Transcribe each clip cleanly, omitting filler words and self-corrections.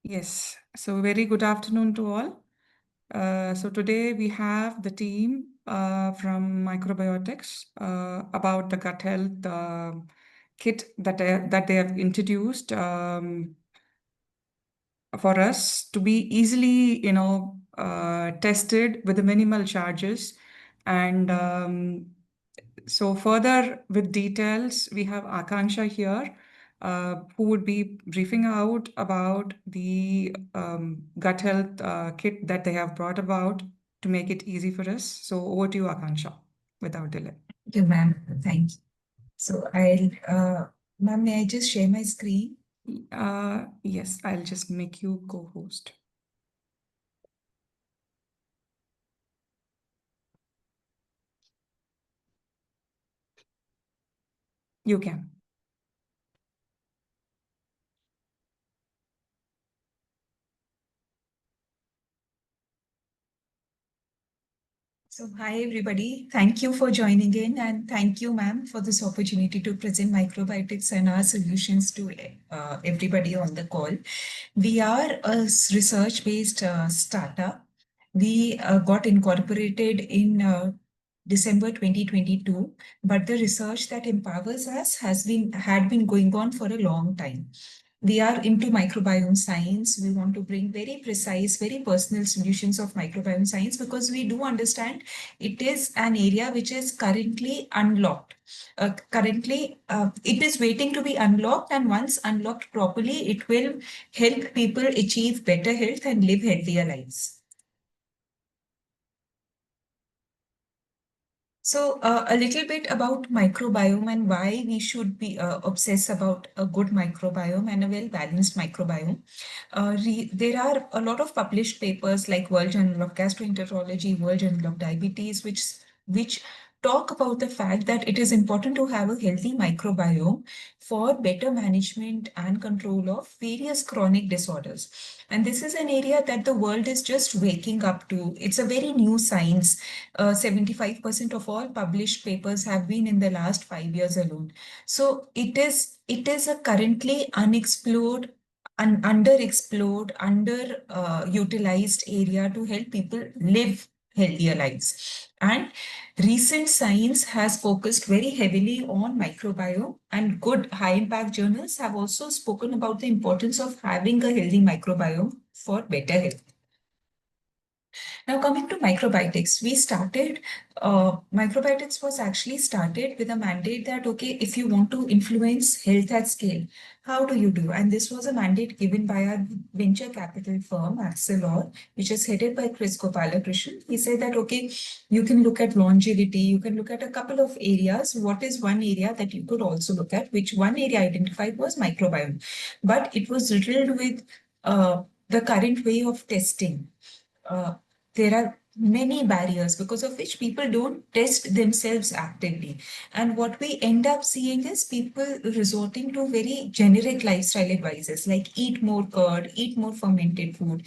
Yes, so very good afternoon to all. So today we have the team from MicrobioTX about the gut health kit that they have introduced for us to be easily, tested with the minimal charges. And so further with details, we have Akanksha here, who would be briefing out about the gut health kit that they have brought about to make it easy for us. So over to you, Akanksha, without delay. Thank you, ma'am. Thank you. So ma'am, may I just share my screen? Yes, I'll just make you co-host. You can. So hi, everybody. Thank you for joining in, and thank you, ma'am, for this opportunity to present MicrobioTX and our solutions to everybody on the call. We are a research-based startup. We got incorporated in December 2022, but the research that empowers us had been going on for a long time. We are into microbiome science. We want to bring very precise, very personal solutions of microbiome science because we do understand it is an area which is currently unlocked. It is waiting to be unlocked, and once unlocked properly, it will help people achieve better health and live healthier lives. So a little bit about microbiome and why we should be obsessed about a good microbiome and a well-balanced microbiome. There are a lot of published papers like World Journal of Gastroenterology, World Journal of Diabetes, which talk about the fact that it is important to have a healthy microbiome for better management and control of various chronic disorders. And this is an area that the world is just waking up to. It's a very new science. 75% of all published papers have been in the last 5 years alone. So it is a currently unexplored, underexplored, underutilized area to help people live healthier lives. And recent science has focused very heavily on microbiome, and good high impact journals have also spoken about the importance of having a healthy microbiome for better health. Now, coming to MicrobioTX, MicrobioTX was actually started with a mandate that, okay, if you want to influence health at scale, how do you do? And this was a mandate given by our venture capital firm, Axelor, which is headed by Chris Gopalakrishnan. He said that, okay, you can look at longevity, you can look at a couple of areas. What is one area that you could also look at? Which one area identified was microbiome. But it was riddled with the current way of testing. There are many barriers because of which people don't test themselves actively. And what we end up seeing is people resorting to very generic lifestyle advices like eat more curd, eat more fermented food,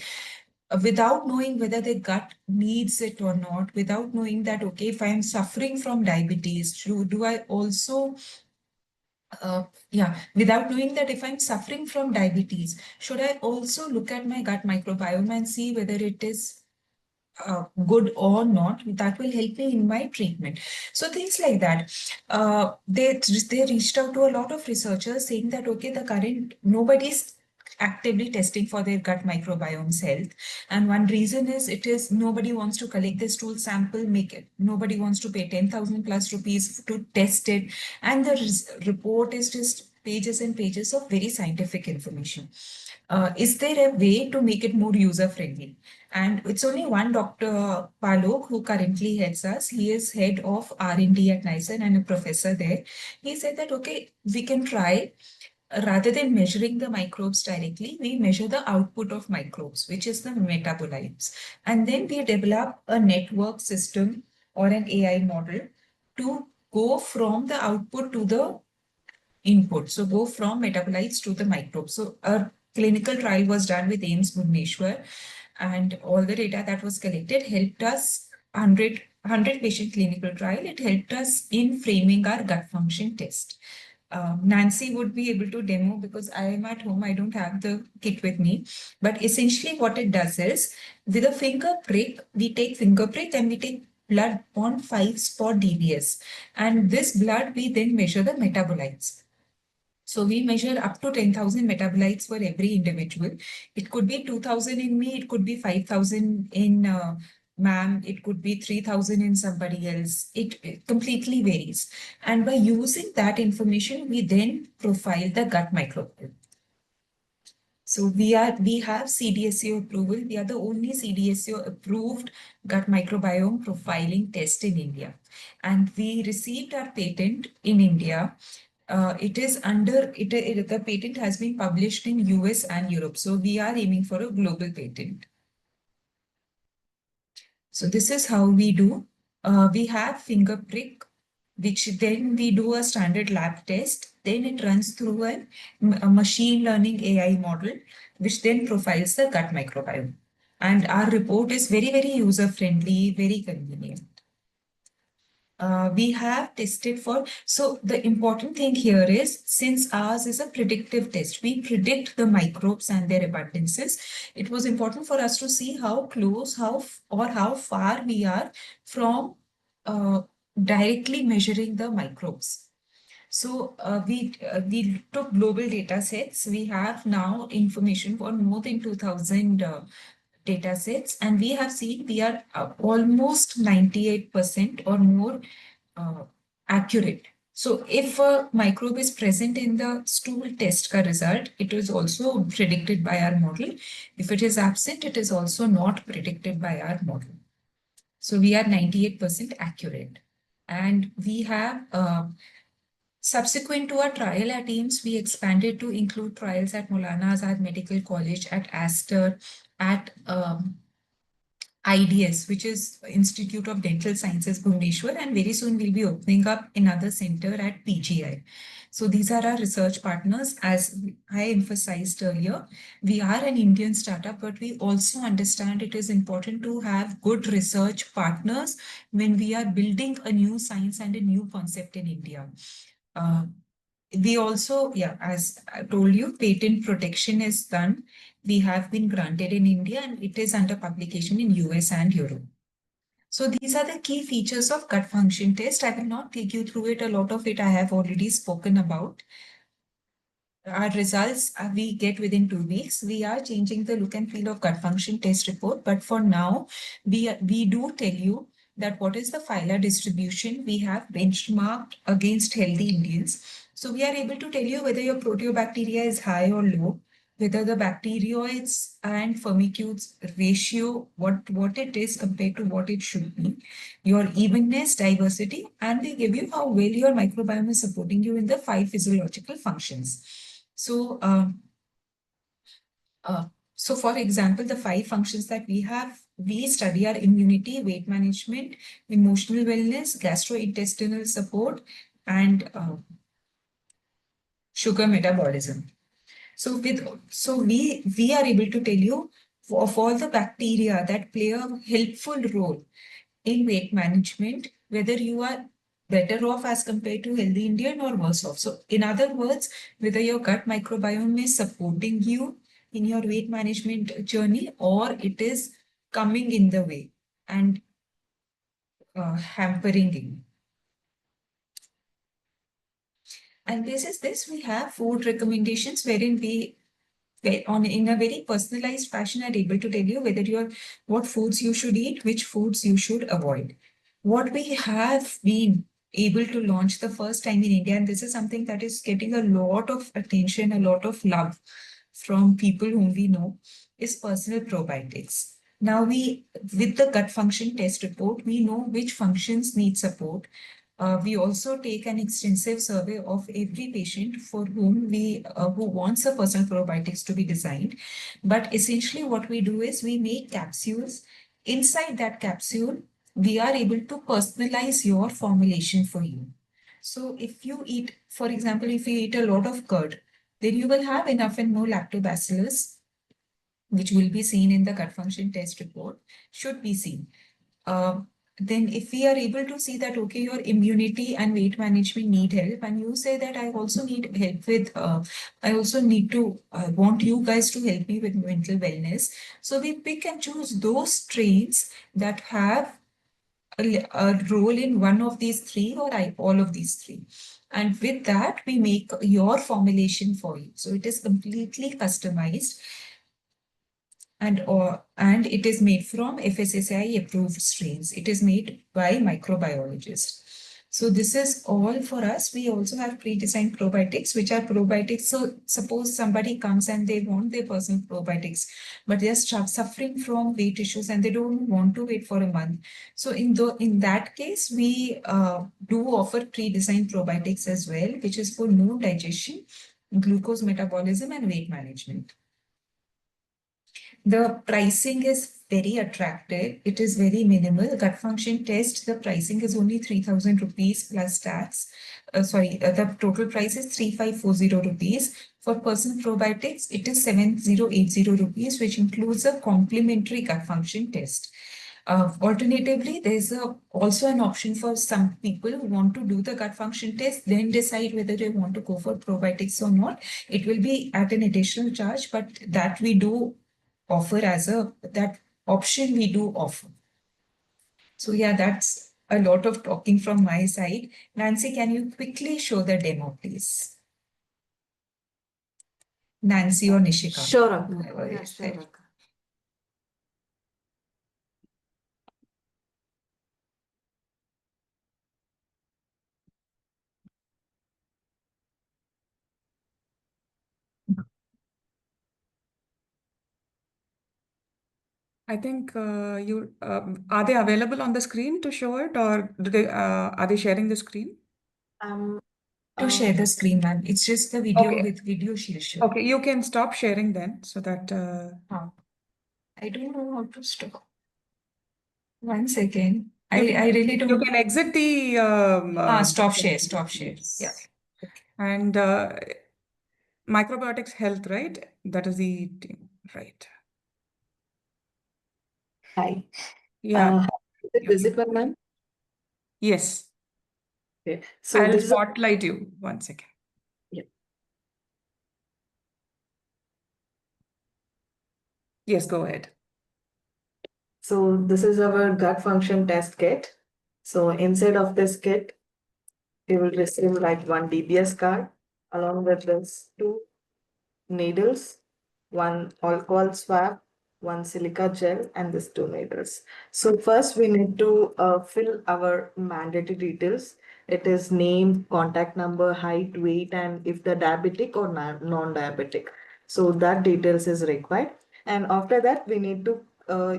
without knowing whether their gut needs it or not, without knowing that, okay, if I'm suffering from diabetes, do I also without knowing that if I'm suffering from diabetes, should I also look at my gut microbiome and see whether it is good or not? That will help me in my treatment. So things like that. They reached out to a lot of researchers saying that, okay, nobody's actively testing for their gut microbiome's health. And one reason is nobody wants to collect this stool sample, make it. Nobody wants to pay 10,000 plus rupees to test it. And the report is just pages and pages of very scientific information. Is there a way to make it more user friendly? And it's only one Dr. Palok who currently heads us. He is head of R&D at Nicer and a professor there. He said that, okay, we can try, rather than measuring the microbes directly, we measure the output of microbes, which is the metabolites. And then we develop a network system or an AI model to go from the output to the input. So go from metabolites to the microbes. So a clinical trial was done with AIIMS Bhubaneswar, and all the data that was collected helped us 100 patient clinical trial. It helped us in framing our gut function test. Nancy would be able to demo because I am at home. I don't have the kit with me. But essentially, what it does is with a finger prick, we take finger prick and we take blood on 5-spot DBS. And this blood, we then measure the metabolites. So we measure up to 10,000 metabolites for every individual. It could be 2,000 in me, it could be 5,000 in ma'am, it could be 3,000 in somebody else. It completely varies. And by using that information, we then profile the gut microbiome. So we have CDSCO approval. We are the only CDSCO approved gut microbiome profiling test in India. And we received our patent in India. It is under the patent has been published in US and Europe. So we are aiming for a global patent. So this is how we do. We have finger prick, which then we do a standard lab test. Then it runs through a machine learning AI model, which then profiles the gut microbiome. And our report is very, very user friendly, very convenient. We have tested for, so the important thing here is, since ours is a predictive test, we predict the microbes and their abundances. It was important for us to see how close, how far we are from directly measuring the microbes. So we took global data sets. We have now information for more than 2,000 data sets, and we have seen we are almost 98% or more accurate. So if a microbe is present in the stool test ka result, it is also predicted by our model. If it is absent, it is also not predicted by our model. So we are 98% accurate. And we have subsequent to our trial at AIIMS, we expanded to include trials at Maulana Azad Medical College, at Aster, at IDS, which is Institute of Dental Sciences, Bhubaneswar, and very soon we'll be opening up another center at PGI. So these are our research partners. As I emphasized earlier, we are an Indian startup, but we also understand it is important to have good research partners when we are building a new science and a new concept in India. We also, as I told you, patent protection is done. We have been granted in India and it is under publication in US and Europe. So these are the key features of gut function test. I will not take you through it. A lot of it I have already spoken about. Our results we get within 2 weeks. We are changing the look and feel of gut function test report. But for now, we do tell you that what is the phyla distribution we have benchmarked against healthy Indians. So we are able to tell you whether your proteobacteria is high or low, whether the bacteroids and firmicutes ratio, what it is compared to what it should be, your evenness, diversity, and they give you how well your microbiome is supporting you in the 5 physiological functions. So, so for example, the 5 functions that we study are immunity, weight management, emotional wellness, gastrointestinal support, and sugar metabolism. So we are able to tell you of all the bacteria that play a helpful role in weight management, whether you are better off as compared to healthy Indian or worse off. So in other words, whether your gut microbiome is supporting you in your weight management journey or it is coming in the way and hampering you. And this, we have food recommendations wherein we in a very personalized fashion are able to tell you whether you're what foods you should eat, which foods you should avoid. What we have been able to launch the first time in India, and this is something that is getting a lot of attention, a lot of love from people whom we know, is personal probiotics. Now with the gut function test report, we know which functions need support. We also take an extensive survey of every patient for whom who wants a personal probiotics to be designed. But essentially what we do is we make capsules. Inside that capsule, we are able to personalize your formulation for you. So if you eat, for example, if you eat a lot of curd, then you will have enough and more lactobacillus, which will be seen in the gut function test report, should be seen. then if we are able to see that, okay, your immunity and weight management need help, and you say that I also need help with, I also need to, want you guys to help me with mental wellness. So we pick and choose those strains that have a role in one of these three or all of these three. And with that, we make your formulation for you. So it is completely customized, and it is made from FSSAI approved strains. It is made by microbiologists. So this is all for us. We also have pre-designed probiotics, which are probiotics. So suppose somebody comes and they want their personal probiotics, but they're suffering from weight issues and they don't want to wait for a month. So in that case, we do offer pre-designed probiotics as well, which is for mood digestion, glucose metabolism, and weight management. The pricing is very attractive. It is very minimal. Gut function test, the pricing is only 3,000 rupees plus tax. The total price is 3,540 rupees. For personal probiotics, it is 7,080 rupees, which includes a complimentary gut function test. Alternatively, there's also an option for some people who want to do the gut function test, then decide whether they want to go for probiotics or not. It will be at an additional charge, but that we do offer that option we do offer. So yeah, that's a lot of talking from my side. Nancy, can you quickly show the demo, please? Nancy or Nishika? Sure, Akka. Whoever Yeah, is sure, there. Akka. I think are they available on the screen to show it, or are they sharing the screen? Um, To share the screen, ma'am. It's just the video Okay. with video she'll show. Okay, you can stop sharing then, so that I don't know how to stop. 1 second. I you really you don't. can exit the Stop share, stop share. Yeah. Yes. And Microbiotics Health, right? That is the team, right? Hi. Yeah. Is it visible, ma'am? Yes. Okay. So I'll this is spotlight you 1 second. yeah. Yes, go ahead. So this is our gut function test kit. So inside of this kit, you will receive like one DBS card along with this two needles, one alcohol swab, one silica gel, and these two needles. So first we need to fill our mandatory details. It is name, contact number, height, weight, and if the diabetic or non-diabetic. So that details is required. And after that, we need to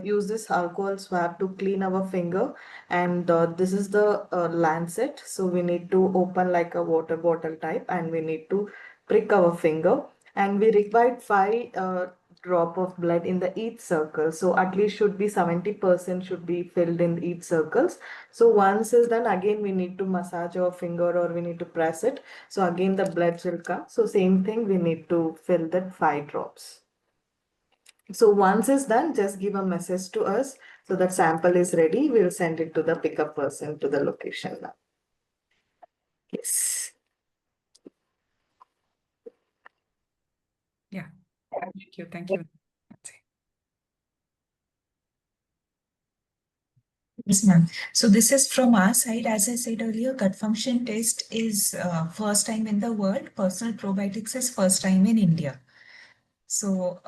use this alcohol swab to clean our finger. And this is the lancet. So we need to open like a water bottle type, and we need to prick our finger, and we required 5 drop of blood in the each circle. So at least should be 70% should be filled in each circles. So once is done, again we need to massage our finger or we need to press it. So again the blood will come. So same thing, we need to fill that 5 drops. So once is done, just give a message to us. So that sample is ready. We'll send it to the pickup person to the location now. Yes. Yeah. Thank you. Thank you. Yes, ma'am. So this is from our side. As I said earlier, gut function test is first time in the world. Personal probiotics is first time in India. So,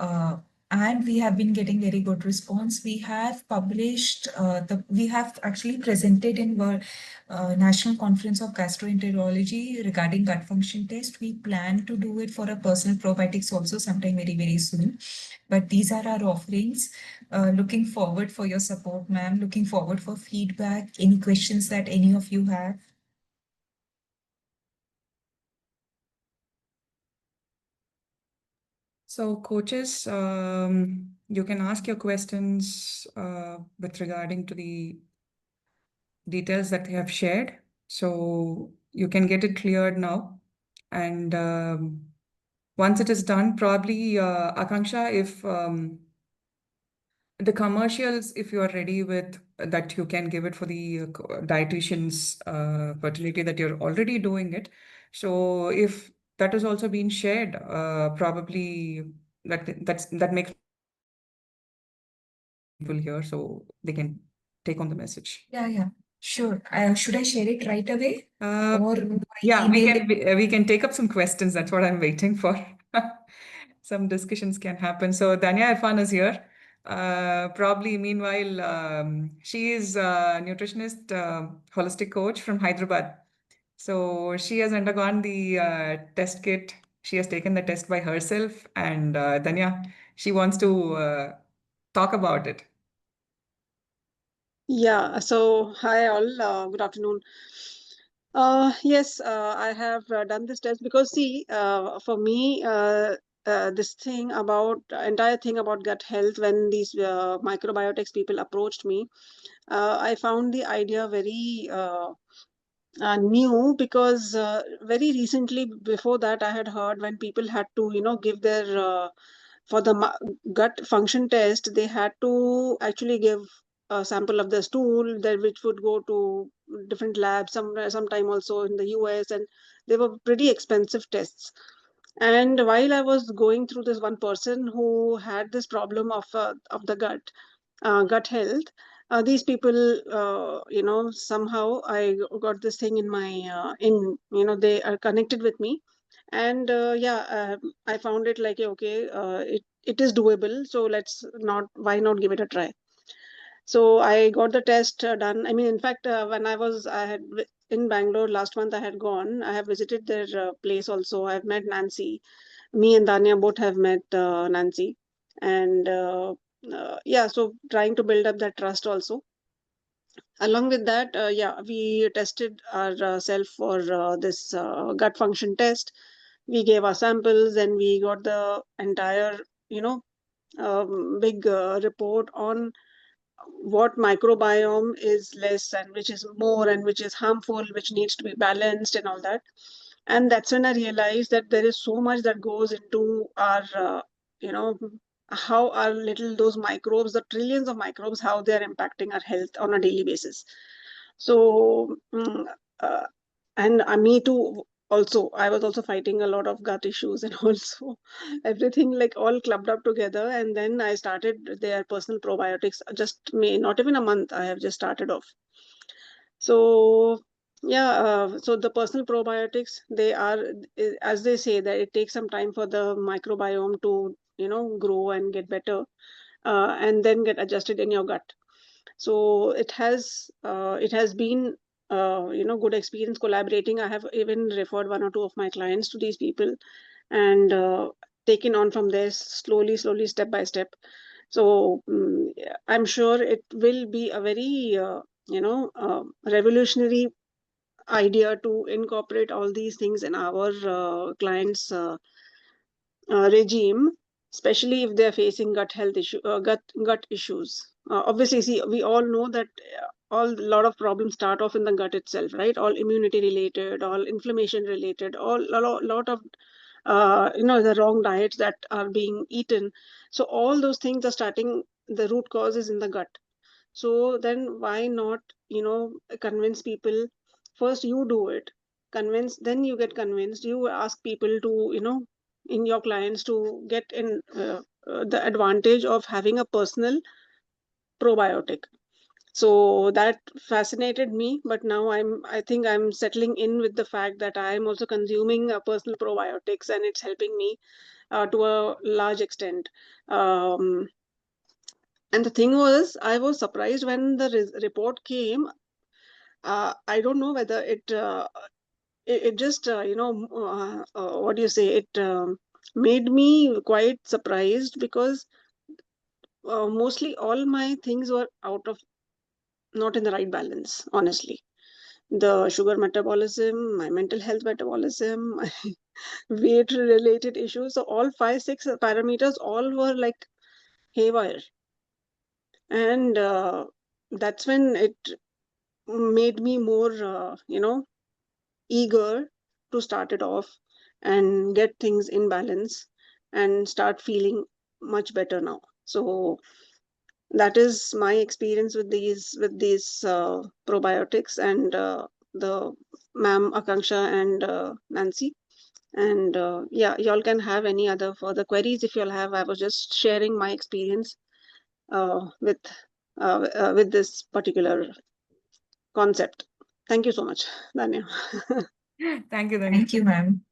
and we have been getting very good response. We have published we have actually presented in World National Conference of Gastroenterology regarding gut function test. We plan to do it for a personal probiotics also sometime very, very soon. But these are our offerings. Looking forward for your support, ma'am. Looking forward for feedback. Any questions that any of you have? So coaches, you can ask your questions with regarding to the details that they have shared. So you can get it cleared now. And once it is done, probably Akanksha, if the commercials, if you are ready with that you can give it for the dietitian's fertility, that you're already doing it. So if that has also been shared, probably that makes people here, so they can take on the message. Yeah, sure. Should I share it right away? Or Yeah, email it? we can take up some questions. That's what I'm waiting for. Some discussions can happen. So Danya Irfan is here. Probably meanwhile, she is a nutritionist, holistic coach from Hyderabad. So she has undergone the test kit. She has taken the test by herself, and Danya, she wants to talk about it. Yeah, so hi all, good afternoon. Yes, I have done this test because see, for me, this thing about entire thing about gut health, when these microbiotics people approached me, I found the idea very new because very recently before that I had heard when people had to, give their for the gut function test, they had to actually give a sample of the stool that which would go to different labs, sometime also in the US, and they were pretty expensive tests. And while I was going through this, one person who had this problem of the gut health, these people, somehow I got this thing in my they are connected with me, and I found it like, okay, it is doable, so why not give it a try. So I got the test done. I mean, in fact, when I had in Bangalore last month, I had gone. I have visited their place also. I've met Nancy. Me and Danya both have met Nancy, and yeah, so trying to build up that trust also. Along with that, we tested ourselves for this gut function test. We gave our samples, and we got the entire, you know, big report on what microbiome is less and which is more and which is harmful, which needs to be balanced and all that. And that's when I realized that there is so much that goes into our you know how our little those microbes, the trillions of microbes, how they're impacting our health on a daily basis. So uh, and me too, also I was also fighting a lot of gut issues and also everything like all clubbed up together. And then I started their personal probiotics, just may not even a month I have just started off. So yeah, so the personal probiotics, they are, as they say, that it takes some time for the microbiome to grow and get better, and then get adjusted in your gut. So it has been good experience collaborating. I have even referred one or two of my clients to these people, and taken on from there slowly, step by step. So yeah, I'm sure it will be a very revolutionary idea to incorporate all these things in our clients' regime, especially if they're facing gut health issue, gut issues. Obviously, see, we all know that all lot of problems start off in the gut itself, right? All immunity related, all inflammation related, all lot of the wrong diets that are being eaten. So all those things are starting. The root cause is in the gut. So then why not, convince people? First you do it, convince, then you get convinced. You ask people to, in your clients to get in the advantage of having a personal probiotic. So that fascinated me, but now I think I'm settling in with the fact that I'm also consuming personal probiotics, and it's helping me to a large extent. Um, and the thing was, I was surprised when the report came. I don't know whether it just what do you say? It made me quite surprised because mostly all my things were out of not in the right balance. Honestly, the sugar metabolism, my mental health metabolism, my weight related issues. So all 5, 6 parameters all were like haywire, and that's when it made me more eager to start it off and get things in balance and start feeling much better now. So that is my experience with these probiotics, and the ma'am Akanksha and Nancy. And yeah, y'all can have any other further queries if y'all have. I was just sharing my experience with this particular concept. Thank you so much, Danya. Thank you, Danya. Thank you, ma'am.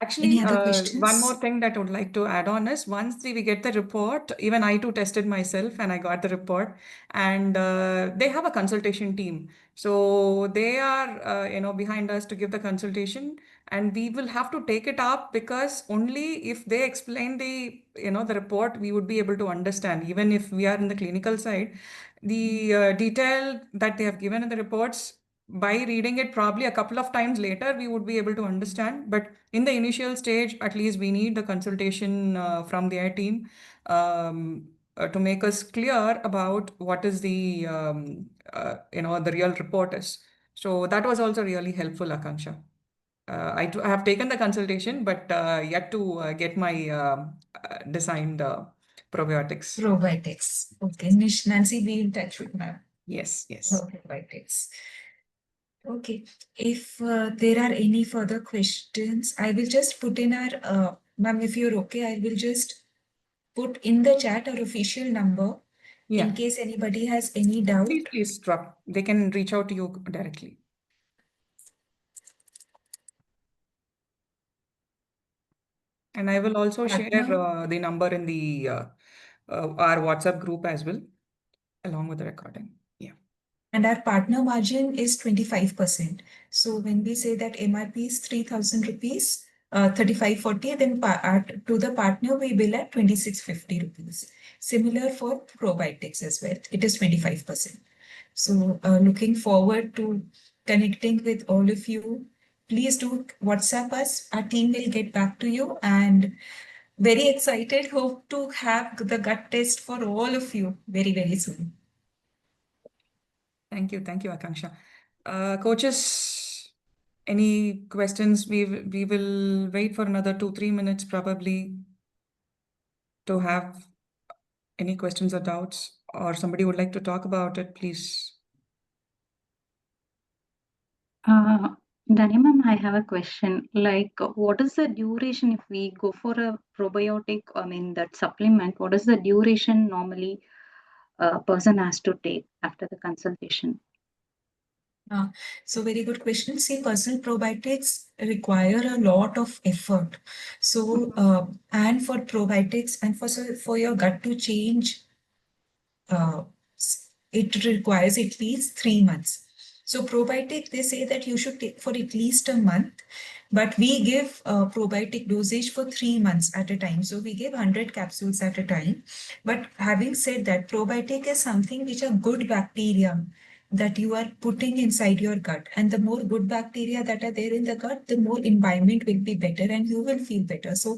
Actually, Any other one more questions? thing that I would like to add on is once we get the report, even I too tested myself and I got the report, and they have a consultation team. So they are, behind us to give the consultation, and we will have to take it up because only if they explain the report, we would be able to understand. Even if we are in the clinical side, the detail that they have given in the reports, by reading it probably a couple of times later, we would be able to understand. But in the initial stage, at least we need the consultation from their team to make us clear about what is the real report is. So that was also really helpful, Akanksha. I have taken the consultation, but yet to get my designed probiotics. Probiotics. Okay, Nancy, be in touch with ma'am. Yes, yes. Probiotics. Okay, if there are any further questions, I will just put in our, ma'am, if you're okay, I will just put in the chat our official number Yeah. in case anybody has any doubt. Please drop. They can reach out to you directly. And I will also share the number in the our WhatsApp group as well, along with the recording. Yeah. And our partner margin is 25%. So when we say that MRP is 3,000 rupees, 3540, then to the partner we bill at 2650 rupees. Similar for probiotics as well. It is 25%. So looking forward to connecting with all of you. Please do WhatsApp us. Our team will get back to you, and very excited. Hope to have the gut test for all of you very, very soon. Thank you, Akanksha. Coaches, any questions? We will wait for another 2-3 minutes probably to have any questions or doubts, or somebody would like to talk about it, please. Dani ma'am, I have a question. Like, what is the duration if we go for a probiotic, I mean, that supplement, what is the duration normally a person has to take after the consultation? So very good question. See, personal probiotics require a lot of effort. So, and for probiotics and for your gut to change, it requires at least 3 months. So probiotic, they say that you should take for at least a month, but we give probiotic dosage for 3 months at a time. So we give 100 capsules at a time. But having said that, probiotic is something which are good bacteria that you are putting inside your gut. And the more good bacteria that are there in the gut, the more environment will be better and you will feel better. So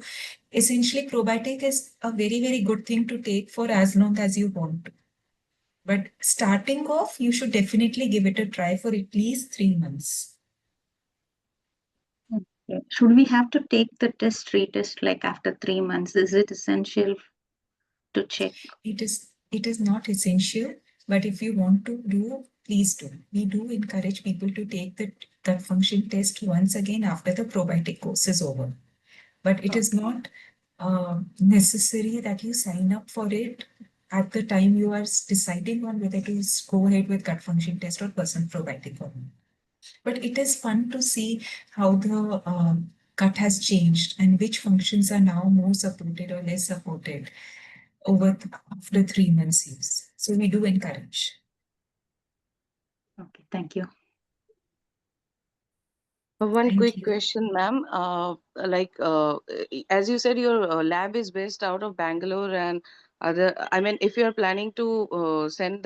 essentially, probiotic is a very, very good thing to take for as long as you want to. But starting off, you should definitely give it a try for at least 3 months. Okay. Should we have to take the retest like after 3 months? Is it essential to check? It is not essential, but if you want to do, please do. We do encourage people to take the gut function test once again after the probiotic course is over. But it is not necessary that you sign up for it at the time you are deciding on whether to go ahead with gut function test or personal probiotic or not. But it is fun to see how the gut has changed and which functions are now more supported or less supported after 3 months use. So we do encourage. Okay, thank you. One Thank quick you. question, ma'am. As you said, your lab is based out of Bangalore and other. I mean, if you are planning to send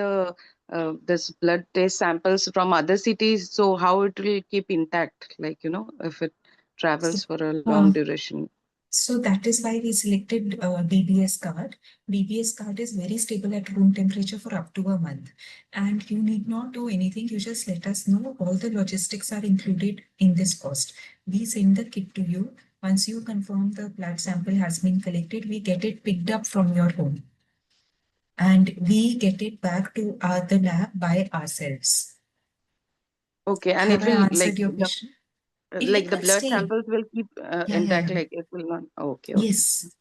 this blood test samples from other cities, so how it will keep intact? Like, if it travels for a long duration. So that is why we selected BBS card. BBS card is very stable at room temperature for up to a month. And you need not do anything. You just let us know. All the logistics are included in this cost. We send the kit to you. Once you confirm the blood sample has been collected, we get it picked up from your home and we get it back to the lab by ourselves. Okay, and Have it I will answered your question? like It the will blood stay. samples will keep Yeah. intact, like it will not. Okay, okay.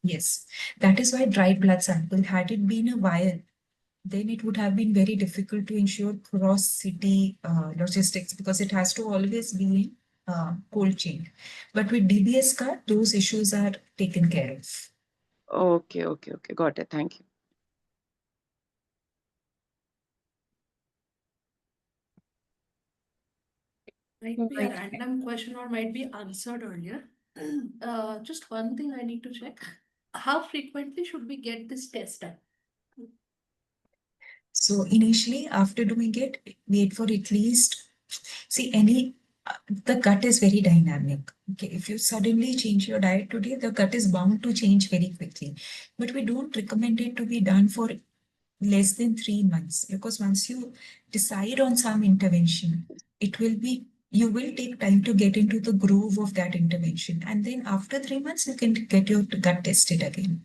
Yes. That is why dried blood sample, had it been a vial, then it would have been very difficult to ensure cross-city logistics because it has to always be in cold chain. But with DBS card, those issues are taken care of. Okay, okay, okay. Got it. Thank you. Might be a random question or might be answered earlier. Just one thing I need to check. How frequently should we get this test done? So initially, after doing it, wait for at least, the gut is very dynamic. Okay, if you suddenly change your diet today, the gut is bound to change very quickly. But we don't recommend it to be done for less than 3 months because once you decide on some intervention, you will take time to get into the groove of that intervention. And then after 3 months, you can get your gut tested again.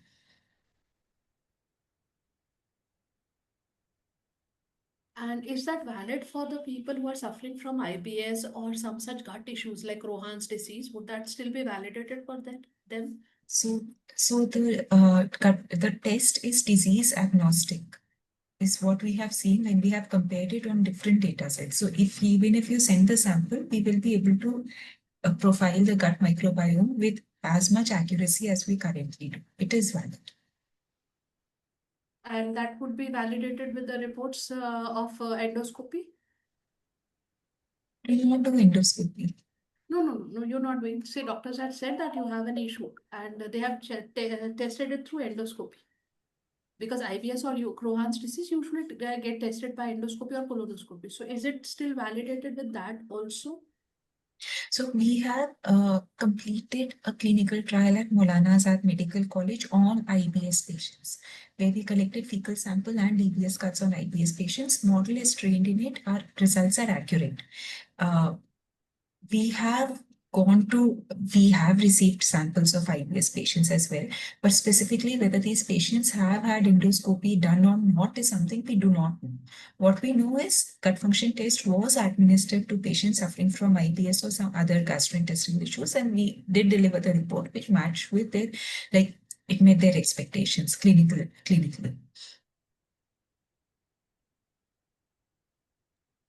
And is that valid for the people who are suffering from IBS or some such gut issues like Rohan's disease? Would that still be validated for them? So the test is disease agnostic, is what we have seen when we have compared it on different data sets. So even if you send the sample, we will be able to profile the gut microbiome with as much accuracy as we currently do. It is valid. And that would be validated with the reports of endoscopy? Do you want to do endoscopy? No, you're not doing. Say, doctors have said that you have an issue and they have tested it through endoscopy. Because IBS or Crohn's disease usually get tested by endoscopy or colonoscopy. So is it still validated with that also? So we have completed a clinical trial at Maulana Azad Medical College on IBS patients, where we collected fecal sample and DBS cuts on IBS patients. Model is trained in it. Our results are accurate. We have received samples of IBS patients as well, but specifically whether these patients have had endoscopy done or not is something we do not know. What we know is gut function test was administered to patients suffering from IBS or some other gastrointestinal issues, and we did deliver the report which matched with their, it met their expectations clinically.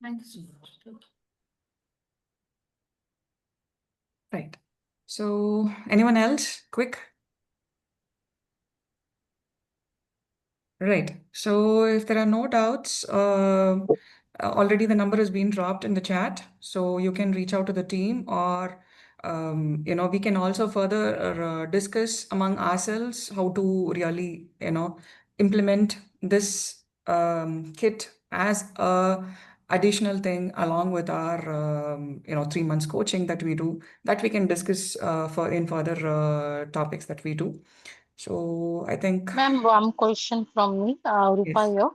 Thank you so much. Right. So anyone else? Quick. Right. So if there are no doubts, already the number has been dropped in the chat, so you can reach out to the team, or we can also further discuss among ourselves how to really implement this kit as a additional thing along with our 3 months coaching that we do, that we can discuss in further topics that we do. So I think, Ma'am, one question from me, Rupa yes. here.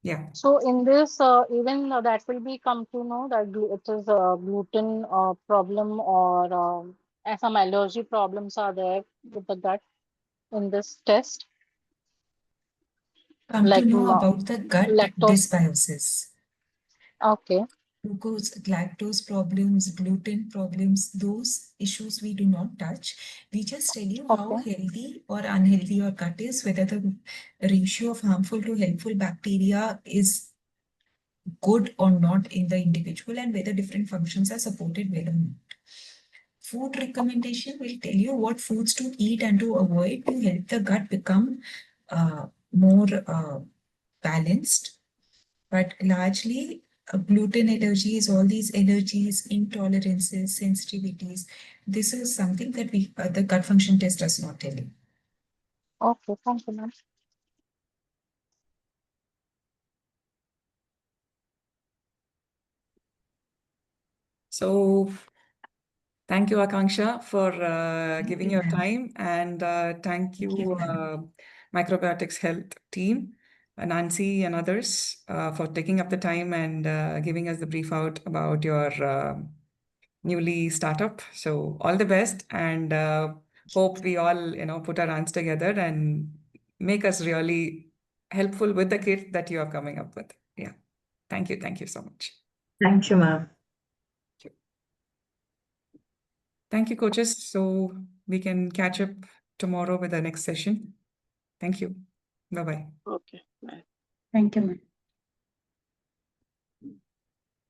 Yeah. So in this, even that will be come to know that it is a gluten problem or some allergy problems are there with the gut in this test, Come to like know about the gut lactose. dysbiosis. Okay. Glucose, lactose problems, gluten problems, those issues we do not touch. We just tell you how Okay. healthy or unhealthy your gut is, whether the ratio of harmful to helpful bacteria is good or not in the individual, and whether different functions are supported well or not. Food recommendation will tell you what foods to eat and to avoid to help the gut become more balanced. But largely, gluten allergies, all these allergies, intolerances, sensitivities, this is something that the gut function test does not tell you. Okay, thank you, ma'am. So thank you, Akanksha, for giving your ma'am. time, and thank you, MicrobioTX Health team, Nancy and others, for taking up the time and giving us the brief out about your newly startup. So all the best, and hope we all, put our hands together and make us really helpful with the kit that you are coming up with. Yeah. Thank you. Thank you so much. Thank you, ma'am. Thank you, coaches. So we can catch up tomorrow with the next session. Thank you. Bye-bye. Okay, bye. Thank you, ma'am.